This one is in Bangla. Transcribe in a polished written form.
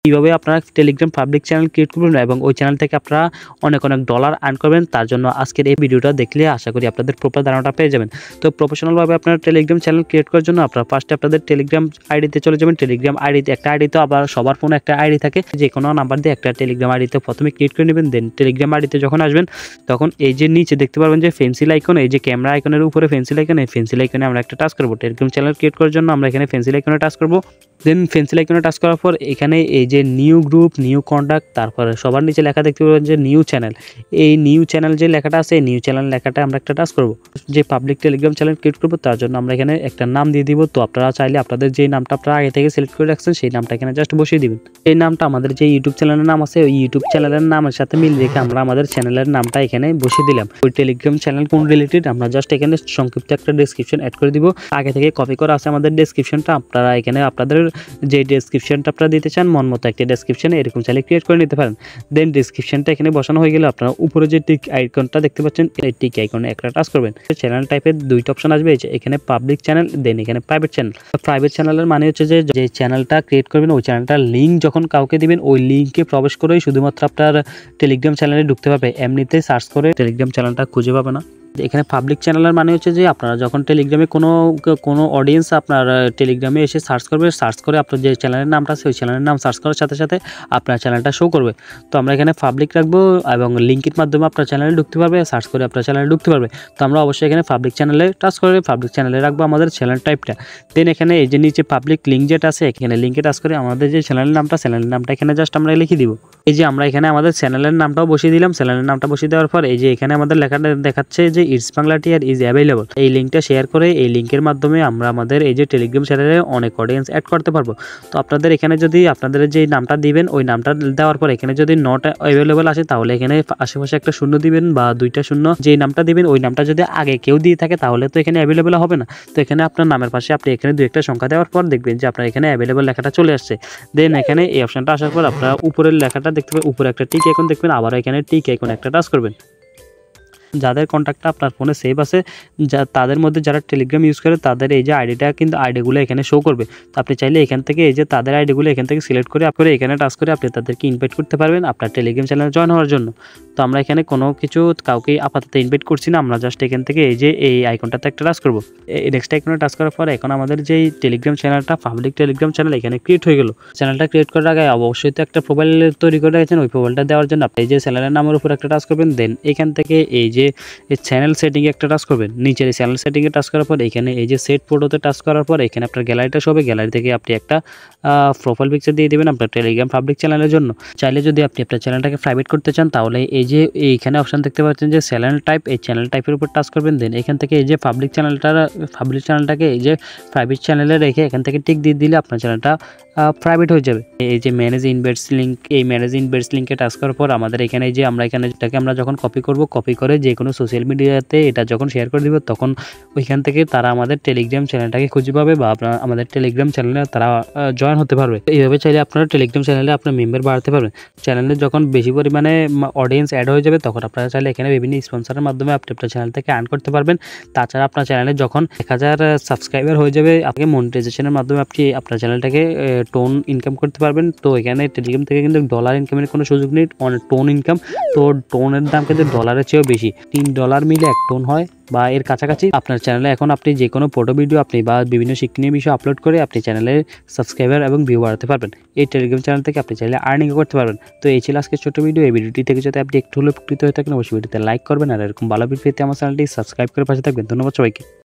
কিভাবে আপনারা টেলিগ্রাম পাবলিক চ্যানেল ক্রিয়েট করবেন এবং ওই চ্যানেল থেকে আপনারা অনেক ডলার আর্ন করবেন। তার জন্য আজকের এই ভিডিওটা দেখলে আশা করি আপনাদের প্রপার ধারণাটা পেয়ে যাবেন। তো প্রফেশনালভাবে আপনারা টেলিগ্রাম চ্যানেল ক্রিয়েট করার জন্য আপনারা ফার্স্টে আপনাদের টেলিগ্রাম আইডিতে চলে যাবেন। টেলিগ্রাম আইডিতে একটা আইডি তো আবার সবার ফোনে একটা আইডি থাকে, যে কোনো নাম্বার দিয়ে একটা টেলিগ্রাম আইডিতে প্রথমে ক্রিয়েট করে নেবেন। দেন টেলিগ্রাম আইডিতে যখন আসবেন তখন এই যে নিচে দেখতে পারবেন যে পেন্সিল আইকন, এই যে ক্যামেরা আইকনের উপরে পেন্সিল আইকন, এই পেন্সিল আইকনে আমরা একটা টাচ করব। টেলিগ্রাম চ্যানেল ক্রিয়েট করার জন্য আমরা এখানে পেন্সিল আইকনে টাচ করব। দেন পেন্সিল আইকনে টাচ করার পর এখানে এই যে নিউ গ্রুপ, নিউ কন্ট্যাক্ট, তারপরে সবার নিচে লেখা দেখতে পাবেন যে নিউ চ্যানেল। এই নিউ চ্যানেল যে লেখাটা আছে, এই নিউ চ্যানেল লেখাটা আমরা একটা টাচ করব। যে পাবলিক টেলিগ্রাম চ্যানেল ক্রিয়েট করব তার জন্য আমরা এখানে একটা নাম দিয়ে দিব। তো আপনারা চাইলে আপনাদের যে নামটা আপনারা আগে থেকে সিলেক্ট করে রাখছেন সেই নামটা এখানে জাস্ট বসিয়ে দিবেন। এই নামটা আমাদের যে ইউটিউব চ্যানেলের নাম আছে ওই ইউটিউব চ্যানেলের নামের সাথে মিল রেখে আমরা আমাদের চ্যানেলের নামটা এখানে বসিয়ে দিলাম। ওই টেলিগ্রাম চ্যানেল কোন রিলেটেড আমরা জাস্ট এখানে সংক্ষিপ্ত একটা ডেসক্রিপশন অ্যাড করে দিব। আগে থেকে কপি করা আছে আমাদের ডেসক্রিপশনটা, আপনারা এখানে আপনাদের যে ডেসক্রিপশনটা আপনারা দিতে চান মন মতো একটা ডেসক্রিপশন এরকম চাইলে ক্রিয়েট করে নিতে পারেন। দেন ডেসক্রিপশনটা এখানে বসানো হয়ে গেলে আপনারা উপরে যে টিক আইকনটা দেখতে পাচ্ছেন এই টিক আইকনে একটা টাচ করবেন। চ্যানেল টাইপের দুইটা অপশন আসবে, এখানে পাবলিক চ্যানেল, দেন এখানে প্রাইভেট চ্যানেল। প্রাইভেট চ্যানেলের মানে হচ্ছে যে চ্যানেলটা ক্রিয়েট করবেন ওই চ্যানেলটার লিঙ্ক যখন কাউকে দিবেন ওই লিঙ্কে প্রবেশ করেই শুধুমাত্র আপনার টেলিগ্রাম চ্যানেলে ঢুকতে পারবে, এমনিতে সার্চ করে টেলিগ্রাম চ্যানেলটা খুঁজে পাবে না। এখানে পাবলিক চ্যানেলের মানে হচ্ছে যে আপনারা যখন টেলিগ্রামে কোনো অডিয়েন্স আপনার টেলিগ্রামে এসে সার্চ করবে, সার্চ করে আপনার যে চ্যানেলের নামটা আছে ওই চ্যানেলের নাম সার্চ করার সাথে সাথে আপনার চ্যানেলটা শো করবে। তো আমরা এখানে পাবলিক রাখবো এবং লিঙ্কের মাধ্যমে আপনার চ্যানেলে ঢুকতে পারবে, সার্চ করে আপনার চ্যানেলে ঢুকতে পারবে। তো আমরা অবশ্যই এখানে পাবলিক চ্যানেলে টাচ করে পাবলিক চ্যানেলে রাখবো আমাদের চ্যানেল টাইপটা। দেন এখানে এই যে নিচে পাবলিক লিঙ্ক যেটা আছে এখানে লিঙ্কে টাচ করে আমাদের যে চ্যানেলের নামটা এখানে জাস্ট আমরা লিখে দিব। এই যে আমরা এখানে আমাদের চ্যানেলের নামটাও বসিয়ে দিলাম। চ্যানেলের নামটা বসিয়ে দেওয়ার পর এই যে এখানে আমাদের লেখাটা দেখাচ্ছে যে it's Bangla tier is available. এই লিঙ্কটা শেয়ার করে এই লিঙ্কের মাধ্যমে আমরা আমাদের এই যে টেলিগ্রাম চ্যানেলে অনেক অডিয়েন্স অ্যাড করতে পারবো। তো আপনাদের এখানে যদি আপনাদের যে নামটা দিবেন ওই নামটা দেওয়ার পর এখানে যদি নট অ্যাভেলেবল আসে তাহলে এখানে আশেপাশে একটা শূন্য দিবেন বা দুইটা শূন্য। যে নামটা দিবেন ওই নামটা যদি আগে কেউ দিয়ে থাকে তাহলে তো এখানে অ্যাভেলেবল হবে না। তো এখানে আপনার নামের পাশে আপনি এখানে দুই একটা সংখ্যা দেওয়ার পর দেখবেন যে আপনার এখানে অ্যাভেলেবল লেখাটা চলে আসছে। দেন এখানে এই অপশনটা আসার পর আপনারা উপরের লেখাটা দেখতে পাবেন, উপরে একটা টিক আইকন দেখবেন, আবার এখানে টিক আইকন একটা টাচ করবেন। যাদের কন্ট্যাক্টটা আপনার ফোনে সেভ আছে তাদের মধ্যে যারা টেলিগ্রাম ইউজ করে তাদের এই যে আইডিটা কিন্তু আইডিগুলো এখানে শো করবে। তো আপনি চাইলে এখান থেকে এই যে তাদের আইডিগুলো এখান থেকে সিলেক্ট করে এখানে টাচ করে আপনি তাদেরকে ইনভাইট করতে পারবেন আপনার টেলিগ্রাম চ্যানেলে জয়েন হওয়ার জন্য। তো আমরা এখানে কোনো কিছু কাউকে আপাতত ইনভাইট করছি না, আমরা জাস্ট এখান থেকে এই যে এই আইকনটাতে একটা টাচ করবো। এই নেক্সট আইকনে টাচ করার পর এখন আমাদের যেই টেলিগ্রাম চ্যানেলটা পাবলিক টেলিগ্রাম চ্যানেল এখানে ক্রিয়েট হয়ে গেল। চ্যানেলটা ক্রিয়েট করার আগে অবশ্যই তো একটা প্রোফাইল তৈরি করে রেখেছেন, ওই প্রোফাইলটা দেওয়ার জন্য আপনি এই যে চ্যানেলের নামের উপর একটা টাচ করবেন। দেন এখান থেকে এই যে চ্যানেল সেটিংয়ে একটা টাচ করবেন। নিচের এই চ্যানেল সেটিংয়ে টাচ করার পর এখানে এই যে সেট ফটোতে টাচ করার পর এখানে আপনার গ্যালারিটা শোবে। গ্যালারি থেকে আপনি একটা প্রোফাইল পিকচার দিয়ে দেবেন আপনার টেলিগ্রাম পাবলিক চ্যানেলের জন্য। চাইলে যদি আপনি আপনার চ্যানেলটাকে প্রাইভেট করতে চান তাহলে এই যে এইখানে অপশন দেখতে পাচ্ছেন যে চ্যানেল টাইপ, এই চ্যানেল টাইপের উপর টাচ করবেন। দেন এখান থেকে এই যে পাবলিক চ্যানেলটাকে এই যে প্রাইভেট চ্যানেলে রেখে এখান থেকে টিক দিয়ে দিলে আপনার চ্যানেলটা প্রাইভেট হয়ে যাবে। এই যে ম্যানেজ ইনভাইটস লিঙ্ক, এই ম্যানেজ ইনভাইটস লিঙ্কে টাচ করার পর আমাদের এখানে যে আমরা এখানে যেটাকে আমরা যখন কপি করব, কপি করে যে কোনো সোশ্যাল মিডিয়াতে এটা যখন শেয়ার করে দিব তখন ওইখান থেকে তারা আমাদের টেলিগ্রাম চ্যানেলটাকে খুঁজে পাবে বা আপনার আমাদের টেলিগ্রাম চ্যানেলে তারা জয়েন হতে পারবে। এইভাবে চাইলে আপনারা টেলিগ্রাম চ্যানেলে আপনার মেম্বার বাড়াতে পারবেন। চ্যানেলে যখন বেশি পরিমাণে অডিয়েন্স অ্যাড হয়ে যাবে তখন আপনারা চাইলে এখানে বিভিন্ন স্পন্সরের মাধ্যমে আপনি আপনার চ্যানেল থেকে আর্ন করতে পারবেন। তাছাড়া আপনার চ্যানেলে যখন 1000 সাবস্ক্রাইবার হয়ে যাবে আপনাকে মনিটাইজেশনের মাধ্যমে আপনি আপনার চ্যানেলটাকে টোন ইনকাম করতে পারবেন। তো এখানে টেলিগ্রাম থেকে কিন্তু ডলার ইনকামের কোনো সুযোগ নেই, টোন ইনকাম। তো টোনের দাম কিন্তু ডলারের চেয়েও বেশি, $3 মিলে 1 টোন হয় বা এর কাছাকাছি। আপনার চ্যানেলে এখন আপনি যে কোনো ফটো ভিডিও আপনি বা বিভিন্ন শিক্ষণীয় বিষয় আপলোড করে আপনি চ্যানেলে সাবস্ক্রাইবার এবং ভিউ বাড়াতে পারবেন। এই টেলিগ্রাম চ্যানেল থেকে আপনি চাইলে আর্নিংও করতে পারবেন। তো এই ছিল আজকে ছোট ভিডিও। এই ভিডিওটি থেকে যদি আপনি একটু হলেও উপকৃত হয়ে থাকেন অবশ্যই ভিডিওতে লাইক করবেন আর এরকম ভালো ভিডিও পেতে আমার চ্যানেলটি সাবস্ক্রাইব করে পাশে থাকবেন। ধন্যবাদ সবাইকে।